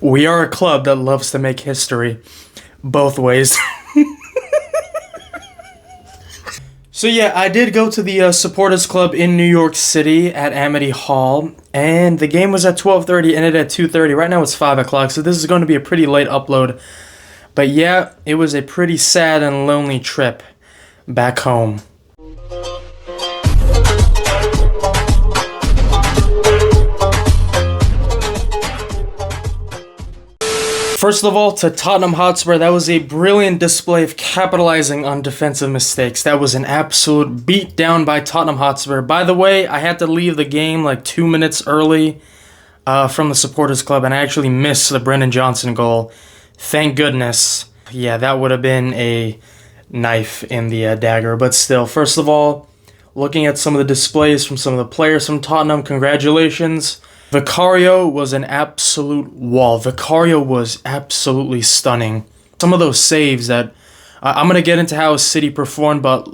We are a club that loves to make history both ways. So yeah, I did go to the supporters club in New York City at Amity Hall, and the game was at 12:30, ended at 2:30. Right now it's 5 o'clock, so this is going to be a pretty late upload. But yeah, it was a pretty sad and lonely trip back home. First of all, to Tottenham Hotspur, that was a brilliant display of capitalizing on defensive mistakes. That was an absolute beatdown by Tottenham Hotspur. By the way, I had to leave the game like 2 minutes early from the supporters club, and I actually missed the Brendan Johnson goal. Thank goodness. Yeah, that would have been a knife in the dagger. But still, first of all, looking at some of the displays from some of the players from Tottenham, congratulations. Vicario was an absolute wall. Vicario was absolutely stunning. Some of those saves that... I'm going to get into how City performed, but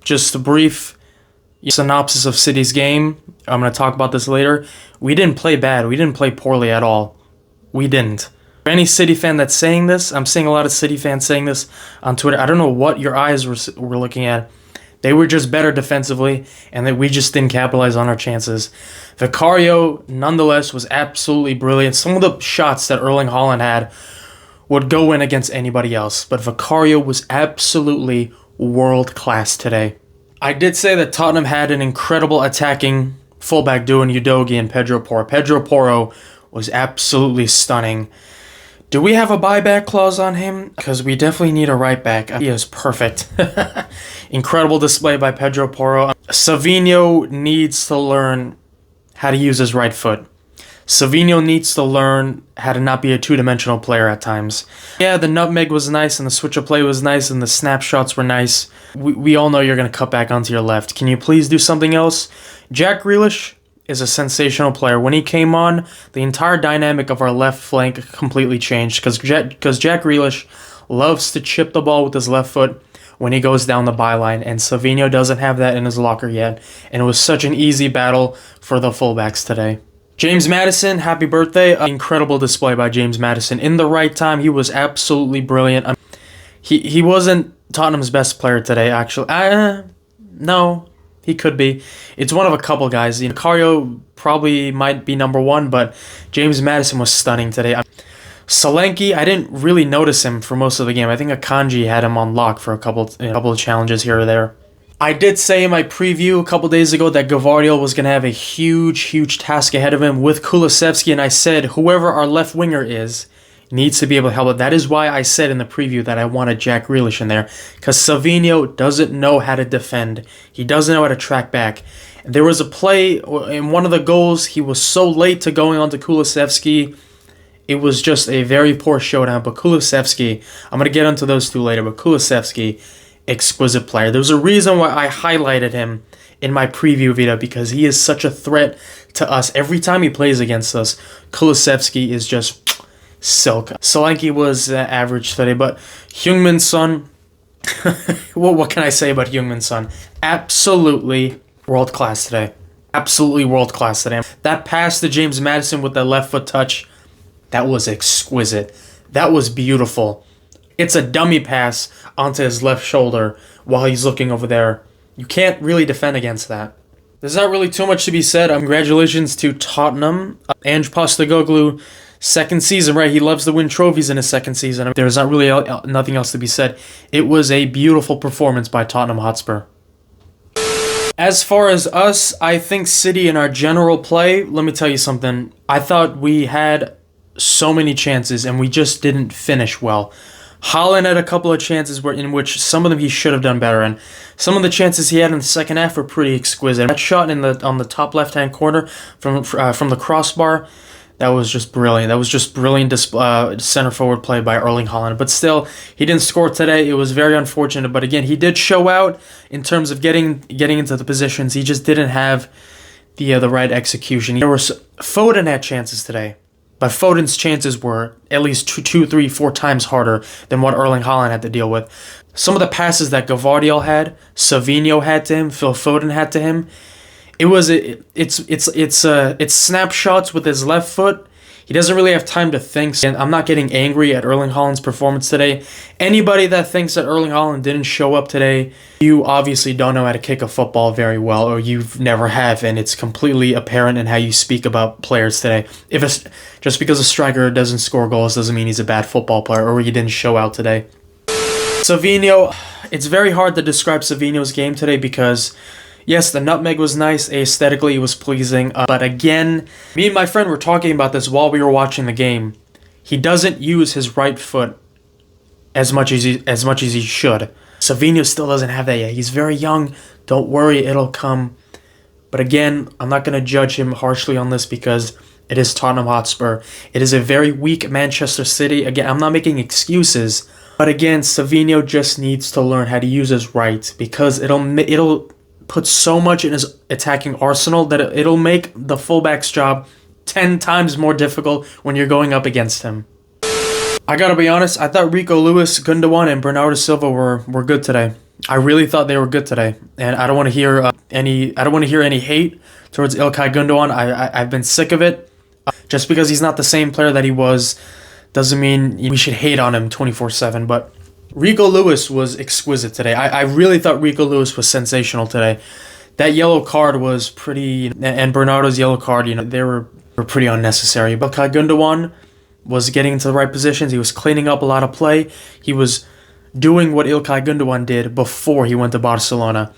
just a brief synopsis of City's game. I'm going to talk about this later. We didn't play bad. We didn't play poorly at all. We didn't. For any City fan that's saying this, I'm seeing a lot of City fans saying this on Twitter. I don't know what your eyes were looking at. They were just better defensively, and that we just didn't capitalize on our chances. Vicario, nonetheless, was absolutely brilliant. Some of the shots that Erling Haaland had would go in against anybody else, but Vicario was absolutely world-class today. I did say that Tottenham had an incredible attacking fullback duo in Udogie and Pedro Porro. Pedro Porro was absolutely stunning. Do we have a buyback clause on him? Because we definitely need a right back. He is perfect. Incredible display by Pedro Porro. Savinho needs to learn how to use his right foot. Savinho needs to learn how to not be a two-dimensional player at times. Yeah, the nutmeg was nice, and the switch of play was nice, and the snapshots were nice. We all know you're going to cut back onto your left. Can you please do something else? Jack Grealish is a sensational player. When he came on, the entire dynamic of our left flank completely changed because Jack Grealish loves to chip the ball with his left foot when he goes down the byline, and Savinho doesn't have that in his locker yet, and it was such an easy battle for the fullbacks today. James Maddison, happy birthday. Incredible display by James Maddison. In the right time, he was absolutely brilliant. He wasn't Tottenham's best player today, actually. No. He could be. It's one of a couple guys. Vicario probably might be number one, but James Maddison was stunning today. Solanke, I didn't really notice him for most of the game. I think Akanji had him on lock for a couple of challenges here or there. I did say in my preview a couple days ago that Gvardiol was going to have a huge task ahead of him with Kulusevski, and I said whoever our left winger is needs to be able to help it. That is why I said in the preview that I wanted Jack Grealish in there, because Savinho doesn't know how to defend. He doesn't know how to track back. There was a play in one of the goals, he was so late to going on to Kulusevski. It was just a very poor showdown, but Kulusevski, I'm going to get into those two later, but Kulusevski, exquisite player. There's a reason why I highlighted him in my preview video, because he is such a threat to us. Every time he plays against us, Kulusevski is just silk. Solanke was average today, but Heung-min Son, what can I say about Heung-min Son? Absolutely world-class today. Absolutely world-class today. That pass to James Maddison with that left foot touch, that was exquisite. That was beautiful. It's a dummy pass onto his left shoulder while he's looking over there. You can't really defend against that. There's not really too much to be said. Congratulations to Tottenham. Ange Postecoglou, second season, right? He loves to win trophies in his second season. There's not really nothing else to be said. It was a beautiful performance by Tottenham Hotspur. As far as us, I think City in our general play, let me tell you something. I thought we had so many chances and we just didn't finish well. Haaland had a couple of chances in which some of them he should have done better, and some of the chances he had in the second half were pretty exquisite. That shot on the top left-hand corner from the crossbar, that was just brilliant. That was just brilliant center forward play by Erling Haaland. But still, he didn't score today. It was very unfortunate. But again, he did show out in terms of getting into the positions. He just didn't have the right execution. Foden had chances today, but Foden's chances were at least 2, 3, 4 times harder than what Erling Haaland had to deal with. Some of the passes that Gvardiol had, Savinho had to him, Phil Foden had to him. It's snapshots with his left foot. He doesn't really have time to think. And I'm not getting angry at Erling Haaland's performance today. Anybody that thinks that Erling Haaland didn't show up today, you obviously don't know how to kick a football very well, or you've never have, and it's completely apparent in how you speak about players today. Just because a striker doesn't score goals doesn't mean he's a bad football player, or he didn't show out today. Savinho, it's very hard to describe Savinho's game today because, yes, the nutmeg was nice, aesthetically it was pleasing, but again, me and my friend were talking about this while we were watching the game. He doesn't use his right foot as much as he should. Savinho still doesn't have that yet. He's very young. Don't worry, it'll come. But again, I'm not going to judge him harshly on this because it is Tottenham Hotspur. It is a very weak Manchester City. Again, I'm not making excuses. But again, Savinho just needs to learn how to use his right because it'll put so much in his attacking arsenal that it'll make the fullback's job 10 times more difficult when you're going up against him. I gotta be honest, I thought Rico Lewis, Gundogan, and Bernardo Silva were good today. I really thought they were good today, and I don't want to hear any hate towards Ilkay Gundogan. I've been sick of it. Just because he's not the same player that he was doesn't mean we should hate on him 24/7. But Rico Lewis was exquisite today. I really thought Rico Lewis was sensational today. That yellow card was pretty, and Bernardo's yellow card, they were pretty unnecessary. But Ilkay Gundogan was getting into the right positions. He was cleaning up a lot of play. He was doing what Ilkay Gundogan did before he went to Barcelona.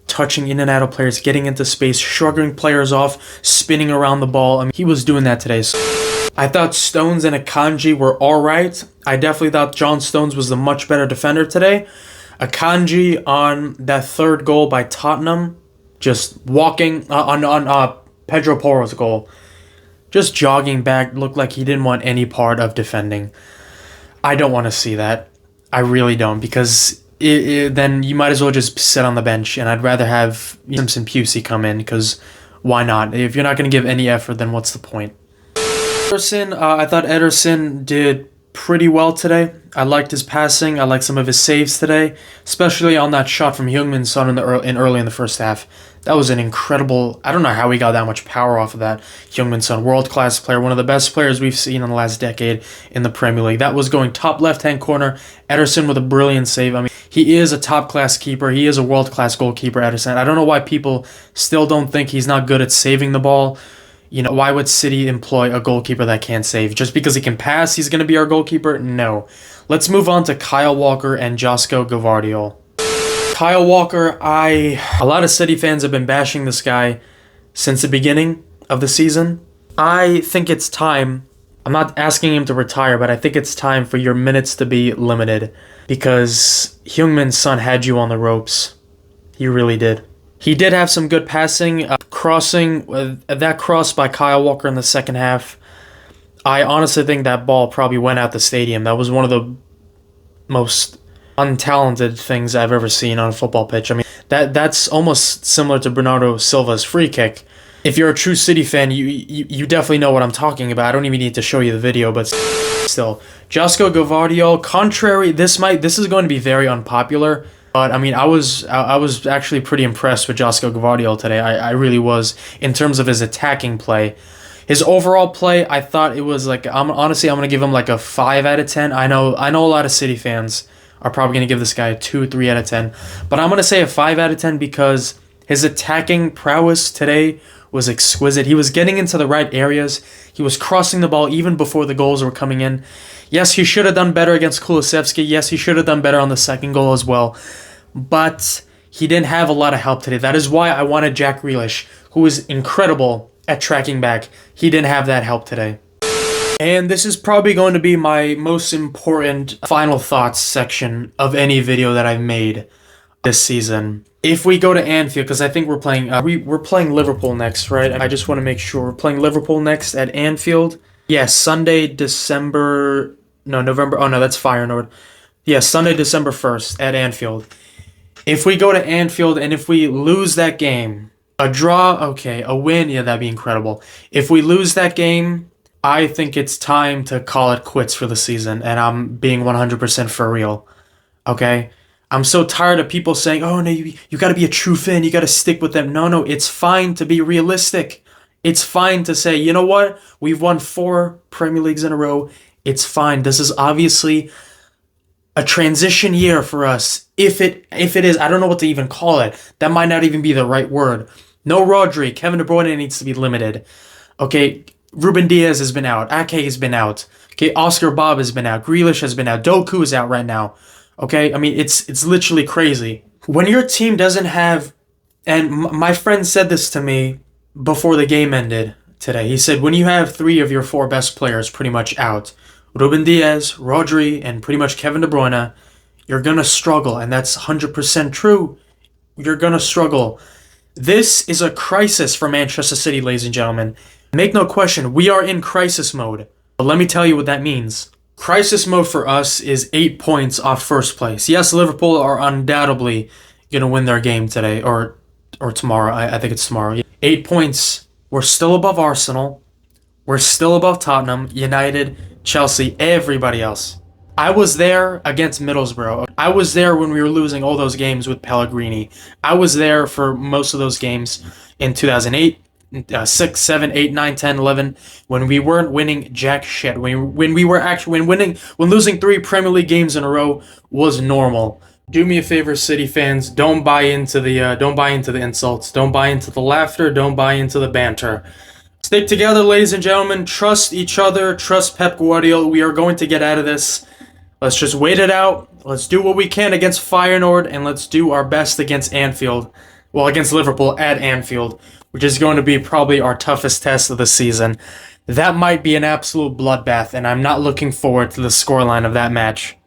Touching in and out of players, getting into space, shrugging players off, spinning around the ball. I mean, he was doing that today. So I thought Stones and Akanji were alright. I definitely thought John Stones was the much better defender today. Akanji on that third goal by Tottenham, just walking on Pedro Porro's goal. Just jogging back, looked like he didn't want any part of defending. I don't want to see that. I really don't, because then you might as well just sit on the bench, and I'd rather have Simpson Pusey come in, because why not? If you're not going to give any effort, then what's the point? Ederson, I thought Ederson did pretty well today. I liked his passing. I liked some of his saves today, especially on that shot from Heung-min Son early in the first half. That was an incredible... I don't know how he got that much power off of that. Heung-min Son, world-class player, one of the best players we've seen in the last decade in the Premier League. That was going top left-hand corner. Ederson with a brilliant save. I mean, he is a top-class keeper. He is a world-class goalkeeper, Ederson. I don't know why people still don't think he's not good at saving the ball. Why would City employ a goalkeeper that can't save? Just because he can pass, he's going to be our goalkeeper? No. Let's move on to Kyle Walker and Josko Gvardiol. Kyle Walker, a lot of City fans have been bashing this guy since the beginning of the season. I think it's time. I'm not asking him to retire, but I think it's time for your minutes to be limited because Heung-min Son had you on the ropes. He really did. He did have some good passing, crossing, that cross by Kyle Walker in the second half. I honestly think that ball probably went out the stadium. That was one of the most untalented things I've ever seen on a football pitch. I mean, that's almost similar to Bernardo Silva's free kick. If you're a true City fan, you definitely know what I'm talking about. I don't even need to show you the video, but still. Josko Gvardiol, contrary, this is going to be very unpopular. But, I mean, I was actually pretty impressed with Josko Gvardiol today. I really was, in terms of his attacking play. His overall play, I thought it was like, honestly, I'm going to give him like a 5 out of 10. I know a lot of City fans are probably going to give this guy a 2, 3 out of 10. But I'm going to say a 5 out of 10 because his attacking prowess today was exquisite. He was getting into the right areas. He was crossing the ball even before the goals were coming in. Yes, he should have done better against Kulusevski. Yes, he should have done better on the second goal as well. But he didn't have a lot of help today. That is why I wanted Jack Grealish, who is incredible at tracking back. He didn't have that help today. And this is probably going to be my most important final thoughts section of any video that I've made this season. If we go to Anfield, because I think we're playing Liverpool next, right? And I just want to make sure we're playing Liverpool next at Anfield. Yes, Sunday, November. Oh no, that's Feyenoord. Yeah, Sunday, December 1st at Anfield. If we go to Anfield and if we lose that game, a draw, okay, a win, yeah, that'd be incredible. If we lose that game, I think it's time to call it quits for the season, and I'm being 100% for real, okay? I'm so tired of people saying, oh, no, you got to be a true fan, you got to stick with them. No, it's fine to be realistic. It's fine to say, you know what? We've won 4 Premier Leagues in a row. It's fine. This is obviously a transition year for us. If it is, I don't know what to even call it. That might not even be the right word. No Rodri. Kevin De Bruyne needs to be limited. Okay, Ruben Diaz has been out. Ake has been out. Okay, Oscar Bob has been out. Grealish has been out. Doku is out right now. Okay, I mean, it's literally crazy. When your team doesn't have, and my friend said this to me before the game ended today. He said, when you have 3 of your 4 best players pretty much out, Ruben Diaz, Rodri, and pretty much Kevin De Bruyne, you're going to struggle. And that's 100% true. You're going to struggle. This is a crisis for Manchester City, ladies and gentlemen. Make no question, we are in crisis mode. But let me tell you what that means. Crisis mode for us is 8 points off first place. Yes, Liverpool are undoubtedly going to win their game today or tomorrow. I think it's tomorrow. 8 points. We're still above Arsenal. We're still above Tottenham, United, Chelsea, everybody else. I was there against Middlesbrough. I was there when we were losing all those games with Pellegrini. I was there for most of those games in 2008, 6, 7, 8, 9, 10, 11, when we weren't winning jack shit. When losing 3 Premier League games in a row was normal. Do me a favor, City fans. Don't buy into the insults. Don't buy into the laughter. Don't buy into the banter. Stick together, ladies and gentlemen. Trust each other. Trust Pep Guardiola. We are going to get out of this. Let's just wait it out. Let's do what we can against Feyenoord, and let's do our best against Anfield. Well, against Liverpool at Anfield, which is going to be probably our toughest test of the season. That might be an absolute bloodbath, and I'm not looking forward to the scoreline of that match.